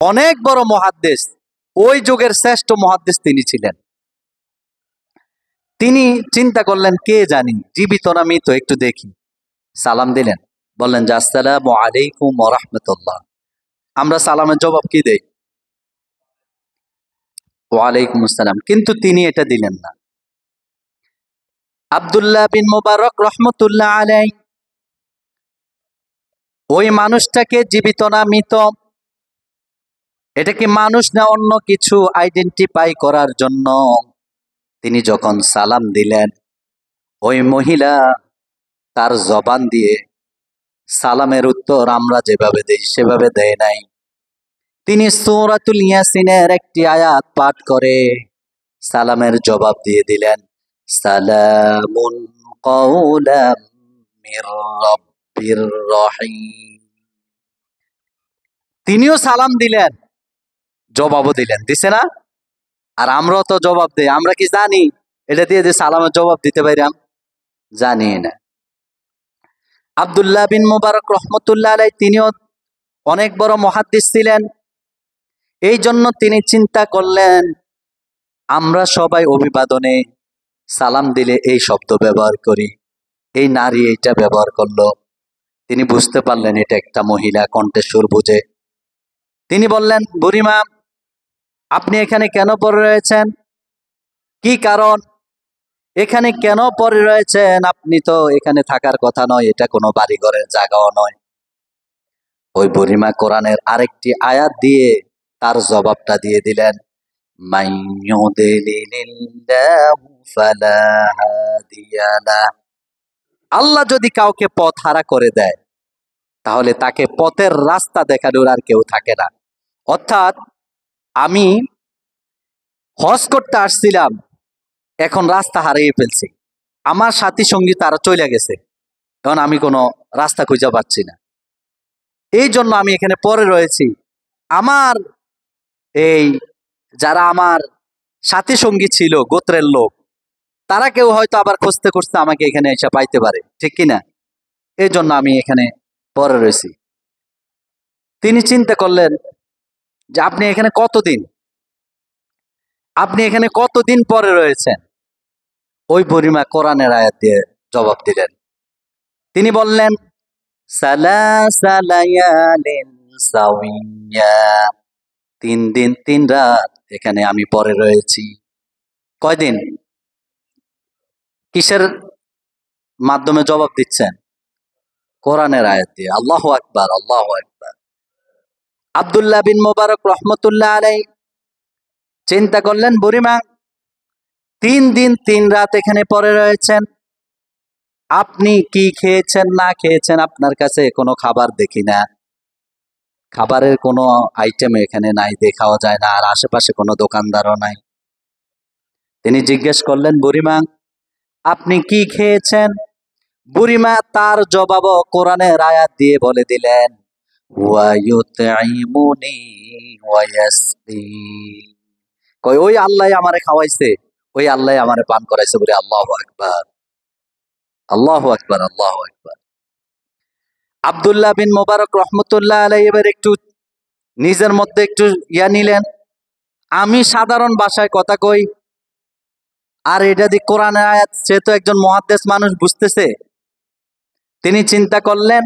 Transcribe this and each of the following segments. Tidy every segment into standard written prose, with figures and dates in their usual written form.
অনেক বড় মুহাদ্দিস, ওই যুগের শ্রেষ্ঠ মুহাদ্দিস তিনি ছিলেন। তিনি চিন্তা করলেন কে জানি জীবিত না মৃত, একটু দেখি। সালাম দিলেন, বললেন যে আসসালামু আলাইকুম ওয়া রাহমাতুল্লাহ। আমরা সালামের জবাব কি দেই? ওয়ালাইকুম আসসালাম। কিন্তু তিনি এটা দিলেন না। আব্দুল্লাহ বিন মুবারক রহমতুল্লাহ আলাইহি ওই মানুষটাকে জীবিত না মৃত, এটা কি মানুষ না অন্য কিছু আইডেন্টিফাই করার জন্য তিনি যখন সালাম দিলেন, ওই মহিলা তার জবান দিয়ে সালামের উত্তর আমরা যেভাবে দেই সেভাবে দেয় নাই। তিনি সূরাতুল ইয়াসিনের একটি আয়াত পাঠ করে সালামের জবাব দিয়ে দিলেন, সালামুন কাওলাম মির রাব্বির রহিম। তিনিও সালাম দিলেন, জবাবও দিলেন, দিছে না? আর আমরাও তো জবাব দেই। আমরা কি জানি এটা দিয়ে যে সালামের জবাব দিতে পারিলাম? জানি না। আব্দুল্লাহ বিন মুবারক রহমতুল্লাহ আলাইহি তিনিও অনেক বড় মুহাদ্দিস ছিলেন। এই জন্য তিনি চিন্তা করলেন আমরা সবাই অভিবাদনে সালাম দিলে এই শব্দ ব্যবহার করি, এই নারী এটা ব্যবহার করলো। তিনি বুঝতে পারলেন এটা একটা মহিলা, কণ্ঠের সুর বুঝে। তিনি বললেন, বুড়িমা আপনি এখানে কেন পড়ে রয়েছেন? কি কারণ? এখানে কেন পড়ে রয়েছেন? আপনি তো এখানে থাকার কথা নয়, এটা কোনো বাড়ি ঘরের জায়গাও নয়। ওই বুড়িমা কোরআনের আরেকটি আয়াত দিয়ে তার জবাবটা দিয়ে দিলেন, আল্লাহ যদি কাউকে পথ হারা করে দেয় তাহলে তাকে পথের রাস্তা দেখানোর আর কেউ থাকে না। অর্থাৎ আমি হজ করতে আসছিলাম, এখন রাস্তা হারিয়ে ফেলছি, আমার সাথী সঙ্গী তারা চলে গেছে, এখন আমি কোনো রাস্তা খুঁজে পাচ্ছি না, এই জন্য আমি এখানে পড়ে রয়েছি। আমার এই যারা আমার সাথী সঙ্গী ছিল গোত্রের লোক, তারা কেউ হয়তো আবার খুঁজতে খুঁজতে আমাকে এখানে এসে পাইতে পারে, ঠিক কিনা? এই জন্য আমি এখানে পড়ে রয়েছি। তিনি চিন্তা করলেন যে আপনি এখানে কতদিন, আপনি এখানে কতদিন পরে রয়েছেন? ওই বুড়িমা কোরআনের আয়াত দিয়ে জবাব দিলেন। তিনি বললেন, সালাসা লায়ালিন সাওয়িয়া, 3 দিন 3 রাত এখানে আমি পরে রয়েছি। কয়দিন? কিসের মাধ্যমে জবাব দিচ্ছেন? কোরআনের আয়াত দিয়ে। আল্লাহু আকবার, আল্লাহু আকবার। আব্দুল্লাহ বিন মুবারক রহমতুল্লাহ আলাইহি চিন্তা করলেন, বুড়িমা 3 দিন 3 রাত এখানে পরে রয়েছেন, আপনি কি খেয়েছেন না খেয়েছেন আপনার কাছে কোনো খাবার দেখি না, খাবারের কোনো আইটেম এখানে নাই, দেখাও যায় না, আর আশেপাশে কোনো দোকানদারও নাই। তিনি জিজ্ঞেস করলেন, বুড়িমা আপনি কি খেয়েছেন? বুড়িমা তার জবাব কোরআনের আয়াত দিয়ে বলে দিলেন, ওয়া ইউতঈমুনি ওয়া ইয়াসকিন। কই ওই আল্লাহ আমারে খাওয়াইছে, ওই আল্লাহ আমারে পান করাইছে বলে। আল্লাহু আকবার, আল্লাহু আকবার, আল্লাহু আকবার। আব্দুল্লাহ বিন মুবারক রহমতুল্লাহ আলাইহি এবার একটু নিজের মধ্যে একটু নিলেন, আমি সাধারণ ভাষায় কথা কই, আর এটা দিয়ে কোরআনের আয়াত, সে তো একজন মুহাদ্দিস মানুষ, বুঝতেছে। তিনি চিন্তা করলেন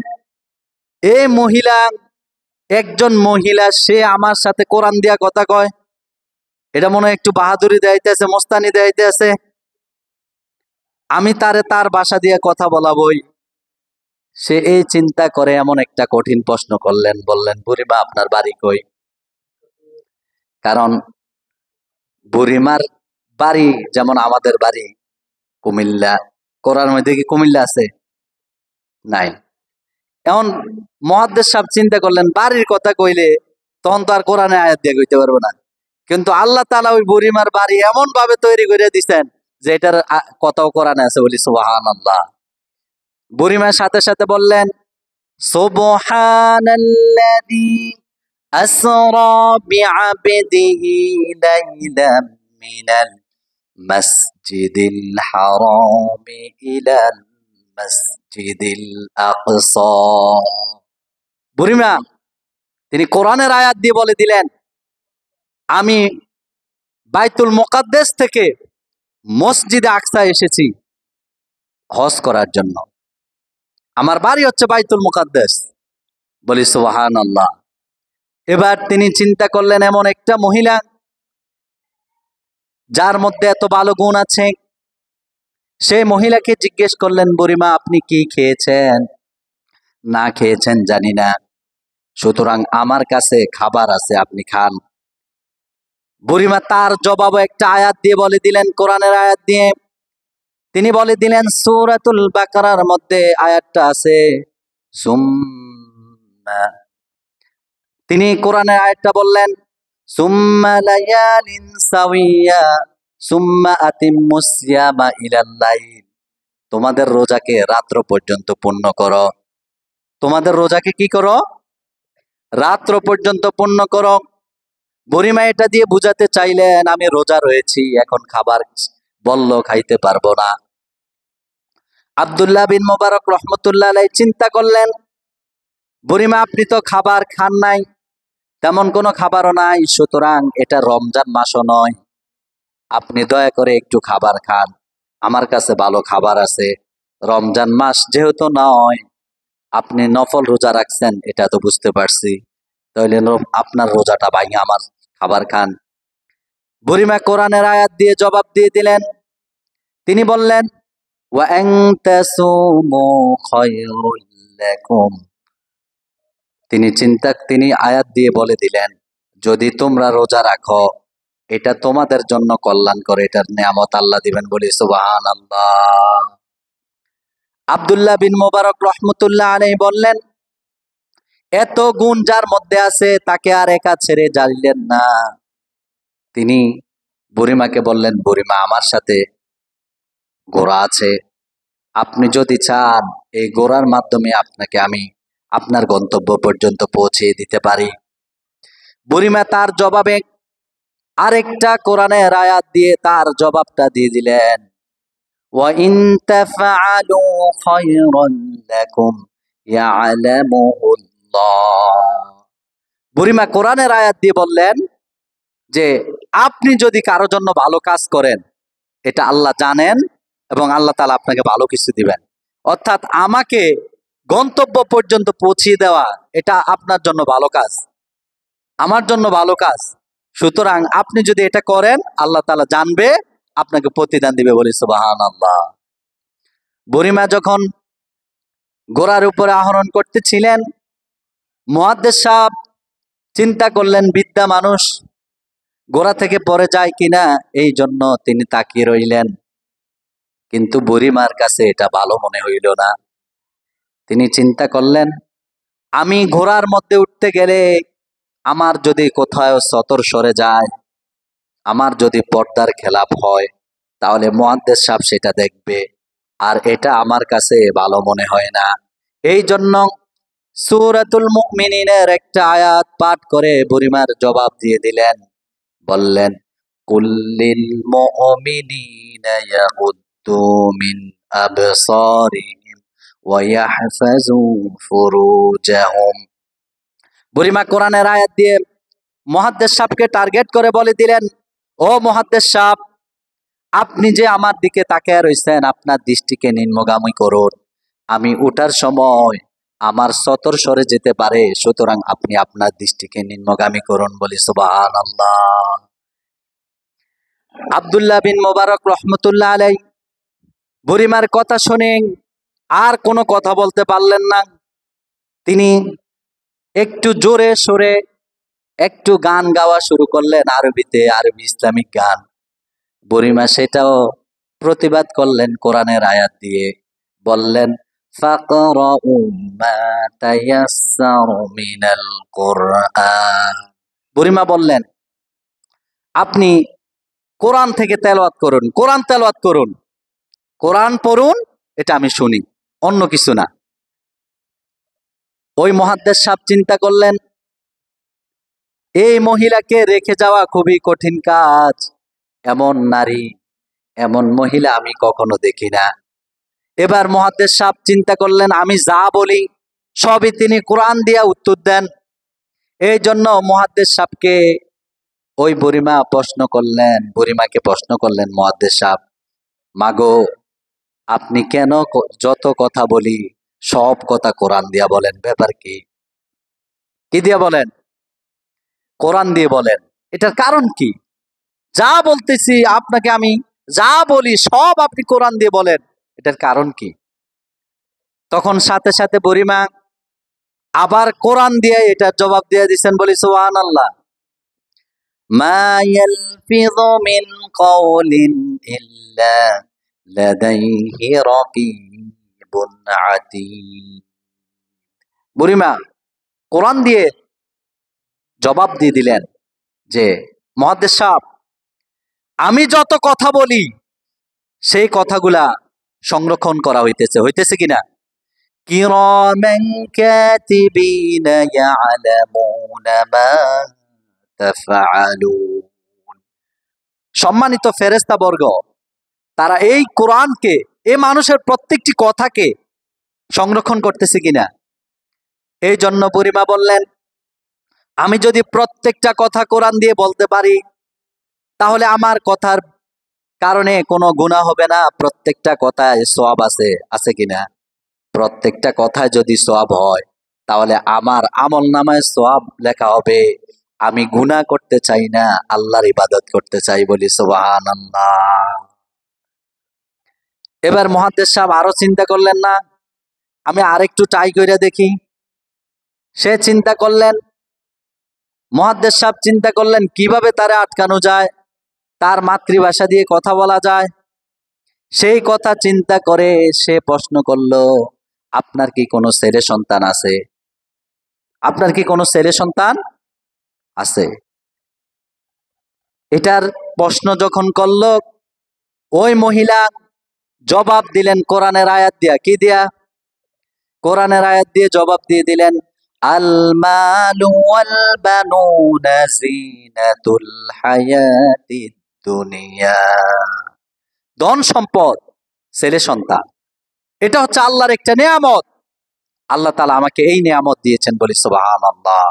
এ মহিলা, একজন মহিলা, সে আমার সাথে কোরআন দিয়া কথা কয়, এটা মনে হয় একটু বাহাদুরি দেখাইতেছে, মস্তানি দেখাইতেছে, আমি তারে তার ভাষা দিয়ে কথা বলাবই। সে এই চিন্তা করে এমন একটা কঠিন প্রশ্ন করলেন, বললেন, বুড়িমা আপনার বাড়ি কই? কারণ বুড়িমার বাড়ি যেমন আমাদের বাড়ি কুমিল্লা, কোরআনের মধ্যে কি কুমিল্লা আছে? নাই। এখন মুহাদ্দিস সাহেব চিন্তা করলেন বাড়ির কথা কইলে তখন তো আর কোরআনে আয়াত দিয়ে কইতে পারবো না, কিন্তু আল্লাহ তাআলা ওই বুড়িমার বাড়ি এমন ভাবে তৈরি করে দিচ্ছেন যে এটার কথাও কোরআনে আছে, বলি সুবহানাল্লাহ। বুড়িমার সাথে সাথে বললেন, সুবহানাল্লাযী আসরা বিআবদিহি লাইলাম মিনাল মাসজিদিল হারামি ইলাল মাসজিদিল আকসা। বুড়িমা তিনি কোরআনের আয়াত দিয়ে বলে দিলেন, আমি বাইতুল মুকাদ্দাস থেকে মসজিদে আকসা এসেছি হজ করার জন্য। আমার বাড়ি হচ্ছে বাইতুল মুকাদ্দাস। বলি সুবহানাল্লাহ। এবার তিনি চিন্তা করলেন, এমন একটা মহিলা যার মধ্যে এত ভালো গুণ আছে, সেই মহিলাকে জিজ্ঞেস করলেন, বুড়িমা আপনি কি খেয়েছেন? না খেয়েছেন জানি না, সুতরাং আমার কাছে খাবার আছে, আপনি খান। বুড়িমা তার জবাবে একটা আয়াত দিয়ে বলে দিলেন, কোরআনের আয়াত দিয়ে। তিনি বলে দিলেন, সূরাতুল বাকারার মধ্যে আয়াতটা আছে, সুম্মা, তিনি কোরআনের আয়াতটা বললেন, সুম্মা লায়ালিন সাওয়িয়া সুম্মা আতিম্মুস সিয়ামা ইলাল লাইল। তোমাদের রোজাকে রাত্র পর্যন্ত পূর্ণ করো। তোমাদের রোজাকে কি করো? রাত্র পর্যন্ত পূর্ণ করো। বুড়িমা এটা দিয়ে বুঝাতে চাইলেন, আমি রোজা রয়েছি, এখন খাবার বলল খাইতে পারবো না। আব্দুল্লাহ বিন মুবারক রহমতুল্লাহ আলাইহি চিন্তা করলেন, বুড়িমা আপনি তো খাবার খান নাই, তেমন কোনো খাবারও নাই, সুতরাং এটা রমজান মাসও নয়, আপনি দয়া করে একটু খাবার খান, আমার কাছে ভালো খাবার আছে। রমজান মাস যেহেতু নয়, আপনি নফল রোজা রাখছেন এটা তো বুঝতে পারছি, তাহলে আপনার রোজাটা ভাঙে আমার খাবার খান। বুড়িমা কোরআনের আয়াত দিয়ে জবাব দিয়ে দিলেন। তিনি বললেন, ওয়া আন তাসুমু খায়রুল লাকুম। তিনি আয়াত দিয়ে বলে দিলেন, যদি তোমরা রোজা রাখো এটা তোমাদের জন্য কল্যাণ করে, এটার নিয়ামত আল্লাহ দিবেন। বলি সুবহানাল্লাহ। আব্দুল্লাহ বিন মুবারক রহমতুল্লাহ আলাইহি বললেন, এত গুণ যার মধ্যে আছে তাকে আর একা ছেড়ে যাইলেন না। তিনি বুড়িমাকে বললেন, বুড়িমা আমার সাথে ঘোড়া আছে, আপনি যদি চান এই ঘোড়ার মাধ্যমে আপনাকে আমি আপনার গন্তব্য পর্যন্ত পৌঁছে দিতে পারি। বুড়িমা তার জবাবে আরেকটা কোরআনের আয়াত দিয়ে তার জবাবটা দিয়ে দিলেন, ওয়া ইন তাফআলু খায়রান লাকুম ইয়ালামুহুল্লাহ। বুড়িমা কোরআনের আয়াত দিয়ে বললেন যে আপনি যদি কারো জন্য ভালো কাজ করেন এটা আল্লাহ জানেন এবং আল্লাহ তাআলা আপনাকে ভালো কিছু দিবেন। অর্থাৎ আমাকে গন্তব্য পর্যন্ত পৌঁছিয়ে দেওয়া এটা আপনার জন্য ভালো কাজ, আমার জন্য ভালো কাজ, সুতরাং আপনি যদি এটা করেন আল্লাহ তাআলা জানবে, আপনাকে প্রতিদান দিবে। বলি সুবহানাল্লাহ। বুড়িমা যখন ঘোড়ার উপরে আরোহণ করতেছিলেন, মুহাদ্দিস সাহেব চিন্তা করলেন, বৃদ্ধা মানুষ ঘোড়া থেকে পড়ে যায় কিনা, এই জন্য তিনি তাকিয়ে রইলেন। কিন্তু বুড়িমার কাছে এটা ভালো মনে হইল না। তিনি চিন্তা করলেন, আমি ঘোড়ার মধ্যে উঠতে গেলে আমার যদি কোথাও সতর সরে যায়, আমার যদি পর্দার খেলাপ হয়, তাহলে মুহাদ্দিস সাহেব সেটা দেখবে, আর এটা আমার কাছে ভালো মনে হয় না। এই জন্য সূরাতুল মুমিনিনের একটা আয়াত পাঠ করে বুড়িমার জবাব দিয়ে দিলেন, বললেন, কুল্লিল মুমিনিনা ইয়াগুদ্দু মিন আবসারিহিম ওয়া ইয়াহফাযু ফুরুজাহুম। বুড়িমা কোরআনের আয়াত দিয়ে মুহাদ্দিস সাহেবকে টার্গেট করে বলে দিলেন, ও মুহাদ্দিস সাহেব, আপনি যে আমার দিকে তাকিয়ে রয়েছেন, আপনার দৃষ্টিকে নিম্নগামী করুন, আমি উঠার সময় আমার সতর সরে যেতে পারে, সুতরাং আপনি আপনার দৃষ্টিকে নিম্নগামী করুন। বলি সুবহানাল্লাহ। আব্দুল্লাহ বিন মুবারক রহমতুল্লাহ আলাইহি বুড়িমার কথা শুনে আর কোনো কথা বলতে পারলেন না। তিনি একটু জোরে সরে একটু গান গাওয়া শুরু করলেন, আরবি ইসলামিক গান। বুড়িমা সেটাও প্রতিবাদ করলেন কোরআনের আয়াত দিয়ে, বললেন, ফাকরাউ মা তায়াসসারু মিনাল কুরআন। বুড়িমা বললেন, আপনি কোরআন থেকে তেলাওয়াত করুন, কোরআন তেলাওয়াত করুন, কোরআন পড়ুন, এটা আমি শুনি, অন্য কিছু না। ওই মুহাদ্দিস সাহেব চিন্তা করলেন, এই মহিলাকে রেখে যাওয়া খুবই কঠিন কাজ, এমন নারী, এমন মহিলা আমি কখনো দেখি না। এবার মুহাদ্দিস সাহেব চিন্তা করলেন, আমি যা বলি সবই তিনি কোরআন দিয়া উত্তর দেন, এই জন্য মুহাদ্দিস সাহেবকে ওই বুড়িমাকে প্রশ্ন করলেন মুহাদ্দিস সাহেব, মাগো আপনি কেন যত কথা বলি সব কথা কোরআন দিয়া বলেন, ব্যাপার কি? কি দিয়া বলেন? কোরআন দিয়ে বলেন। এটার কারণ কি? যা বলতেছি আপনাকে, আমি যা বলি সব আপনি কোরআন দিয়ে বলেন, এটার কারণ কি? তখন সাথে সাথে বুড়িমা আবার কোরআন দিয়ে এটা জবাব দিয়ে দিচ্ছেন, বলি সুবহানাল্লাহ। মা ইয়ালফিযু মিন কাওলিন ইল্লা লাদাইহি রাকীবুন আতীদ। বুড়িমা কোরআন দিয়ে জবাব দিয়ে দিলেন যে মুহাদ্দিস সাহেব, আমি যত কথা বলি সেই কথাগুলা সংরক্ষণ করা হইতেছে কিনা? কিরামান কাতিবিনা ইয়ালামুনা মা তাফআলুন। সম্মানিত ফেরেশতা বর্গ, তারা এই কোরআনকে, এই মানুষের প্রত্যেকটি কথাকে সংরক্ষণ করতেছে কিনা। এই জন্য বুড়িমা বললেন, আমি যদি প্রত্যেকটা কথা কোরআন দিয়ে বলতে পারি তাহলে আমার কথার কারণে কোনো গুনাহ হবে না, প্রত্যেকটা কথায় সওয়াব আছে কিনা। প্রত্যেকটা কথায় যদি সওয়াব হয় তাহলে আমার আমলনামায় সওয়াব লেখা হবে। আমি গুনাহ করতে চাই না, আল্লাহর ইবাদত করতে চাই, বলি সুবহানাল্লাহ। এবার মুহাদ্দিস সাহেব আরো চিন্তা করলেন, না আমি আরেকটু ট্রাই করে দেখি। সে চিন্তা করলেন, মুহাদ্দিস সাহেব চিন্তা করলেন কিভাবে তারে আটকানো যায়, তার মাতৃভাষা দিয়ে কথা বলা যায়। সেই কথা চিন্তা করে সে প্রশ্ন করলো, আপনার কি কোনো ছেলে সন্তান আছে? আপনার কি কোনো ছেলে সন্তান আছে? এটার প্রশ্ন যখন করলো, ওই মহিলা জবাব দিলেন কোরআনের আয়াত দিয়া। কি দিয়া? কোরআনের আয়াত দিয়ে জবাব দিয়ে দিলেন, আল মালু ওয়াল বানুনা জিনাতুল হায়াতিদ দুনিয়া। ধন সম্পদ, ছেলে সন্তান, এটা হচ্ছে আল্লাহর একটা নিয়ামত। আল্লাহ তাআলা আমাকে এই নিয়ামত দিয়েছেন, বলি সুবহানাল্লাহ।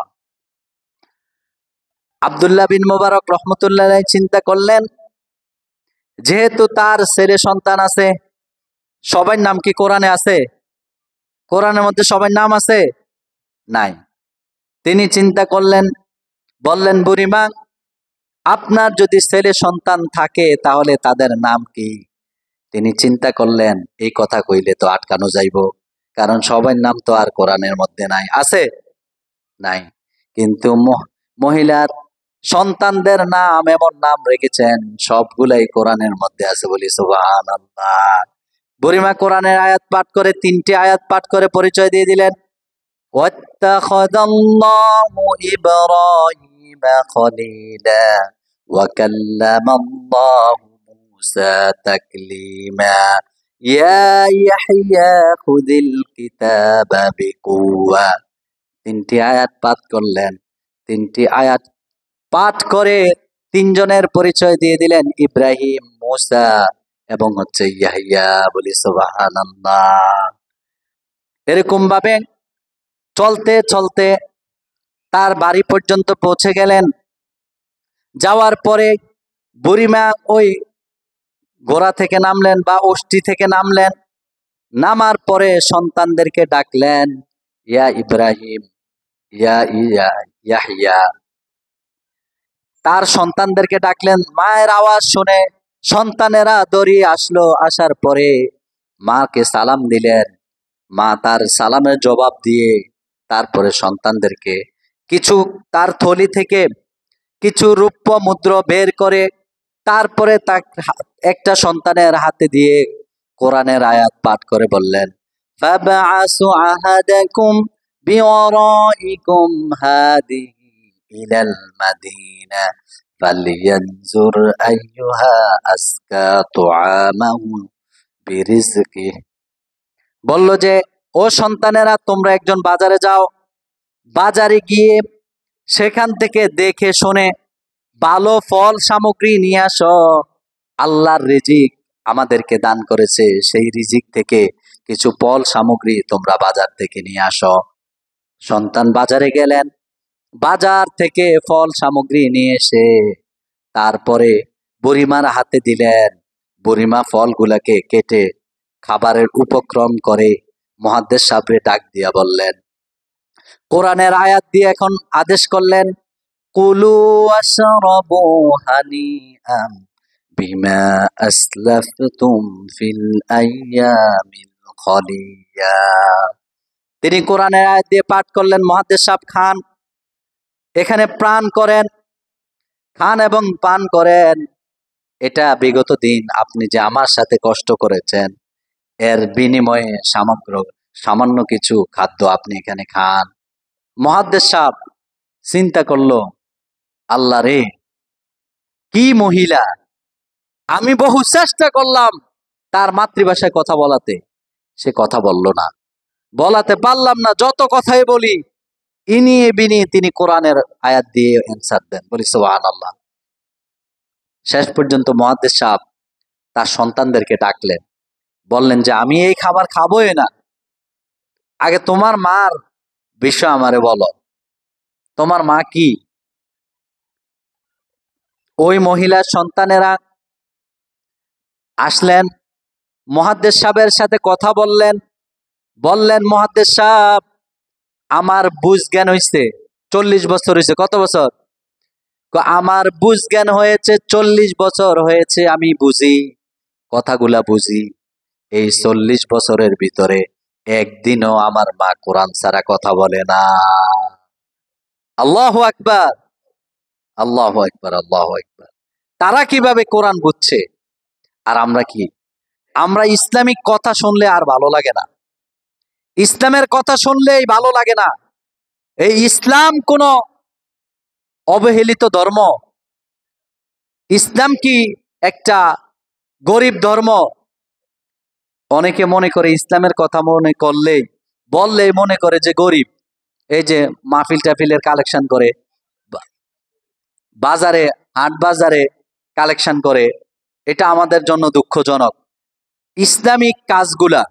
আব্দুল্লাহ বিন মুবারক রহমতুল্লাহ আলাইহি চিন্তা করলেন, যেহেতু তার ছেলে সন্তান আছে, সবার নাম কি কোরআনে আছে? কোরআনের মধ্যে সবার নাম আছে? নাই। তিনি চিন্তা করলেন, বললেন, বুড়িমা আপনার যদি ছেলে সন্তান থাকে তাহলে তাদের নাম কি? তিনি চিন্তা করলেন, এই কথা কইলে তো আটকানো যাইব, কারণ সবার নাম তো আর কোরআনের মধ্যে নাই। আছে? নাই। কিন্তু মহিলার সন্তানদের নাম, এমন নাম রেখেছেন সবগুলাই কোরআনের মধ্যে আছে, বলি সুবহানাল্লাহ। বুড়িমা কোরআনের আয়াত পাঠ করে, 3টি আয়াত পাঠ করে পরিচয় দিয়ে দিলেন, ওয়াত্তাখাযাল্লাহু ইব্রাহিমা খলীলা ওয়া কাল্লামাল্লাহু মূসা তাকলীমা ইয়া ইয়াহইয়া খুযিল কিতাবা বিকুওয়া। 3টি আয়াত পাঠ করলেন। 3টি আয়াত পাঠ করে 3 জনের পরিচয় দিয়ে দিলেন, ইব্রাহিম, মূসা এবং হচ্ছে ইয়াহইয়া, বলি সুবহানাল্লাহ। এরকম ভাবে চলতে চলতে তার বাড়ি পর্যন্ত পৌঁছে গেলেন। যাওয়ার পরে বুড়িমা ওই ঘোড়া থেকে নামলেন বা ওষ্ঠী থেকে নামলেন। নামার পরে সন্তানদেরকে ডাকলেন, ইয়া ইব্রাহিম, ইয়া ইয়াহইয়া। তার সন্তানদেরকে ডাকলেন। মায়ের আওয়াজ শুনে সন্তানেরা দৌড়িয়ে আসলো। আসার পরে মাকে সালাম দিলেন। মা তার সালামের জবাব দিয়ে তারপরে সন্তানদেরকে কিছু, তার থলি থেকে কিছু রৌপ্য মুদ্রা বের করে তারপরে একটা সন্তানের হাতে দিয়ে কোরআনের আয়াত পাঠ করে বললেন, ফাবআসু আহাদাকুম বিওয়ারাইকুম হাদিহি ইলাল মাদিনা ফালিয়ানজুর আইয়ুহা আসকা তুআমাহু বিরিজকিহি। বলল যে, ও সন্তানেরা, তোমরা একজন বাজারে যাও, বাজারে গিয়ে সেখান থেকে দেখে শুনে ভালো ফল সামগ্রী নিয়ে আসো। আল্লাহর রিজিক আমাদেরকে দান করেছে, সেই রিজিক থেকে কিছু ফল সামগ্রী তোমরা বাজার থেকে নিয়ে আসো। সন্তান বাজারে গেলেন, বাজার থেকে ফল সামগ্রী নিয়ে এসে তারপরে বুড়িমার হাতে দিলেন। বুড়িমা ফলগুলাকে কেটে খাবারের উপক্রম করে মুহাদ্দিস সাহেবরে ডাক দিয়া বললেন, কোরআনের আয়াত দিয়ে এখন আদেশ করলেন, কুলু ওয়াশরাবু হানিআম বিমা আসলাফতুম ফিল আইয়ামিল খালিয়া। তিনি কোরআনের আয়াত দিয়ে পাঠ করলেন, মুহাদ্দিস সাহেব খান, এখানে প্রাণ করেন, খান এবং পান করেন। এটা বিগত দিন আপনি যে আমার সাথে কষ্ট করেছেন এর বিনিময়ে সামান্য কিছু খাদ্য আপনি এখানে খান। মুহাদ্দিস সাহেব চিন্তা করলো, আল্লাহ রে, কি মহিলা! আমি বহু চেষ্টা করলাম তার মাতৃভাষায় কথা বলাতে, সে কথা বলল না, বলাতে পারলাম না। যত কথাই বলি ইনিয়ে বিনিয়ে তিনি কোরআনের আয়াত দিয়ে অ্যান্সার দেন। বলি সুবহানাল্লাহ। শেষ পর্যন্ত মুহাদ্দিস সাহেব তার সন্তানদেরকে ডাকলেন, বললেন যে আমি এই খাবার খাবোই না, আগে তোমার মার বিষয় আমারে বলো, তোমার মা কি? ওই মহিলার সন্তানেরা আসলেন, মুহাদ্দিস সাহেবের সাথে কথা বললেন। বললেন, মুহাদ্দিস সাহেব, আমার বুঝ জ্ঞান হয়েছে 40 বছর হয়েছে। কত বছর? আমার বুঝ জ্ঞান হয়েছে 40 বছর হয়েছে, আমি বুঝি, কথাগুলা বুঝি। এই 40 বছরের ভিতরে একদিনও আমার মা কোরআন ছাড়া কথা বলে না। আল্লাহু আকবার, আল্লাহু আকবার, আল্লাহু আকবার। তারা কিভাবে কোরআন বুঝছে আর আমরা কি? আমরা ইসলামিক কথা শুনলে আর ভালো লাগে না, ইসলামের কথা শুনলেই ভালো লাগে না। এই ইসলাম কোন অবহেলিত ধর্ম? ইসলাম কি একটা গরিব ধর্ম? অনেকে মনে করে ইসলামের কথা মনে করলেই বললেই মনে করে যে গরিব। এই যে মাহফিল টাফিলের কালেকশন করে, বাজারে হাট বাজারে কালেকশন করে, এটা আমাদের জন্য দুঃখজনক। ইসলামিক কাজগুলা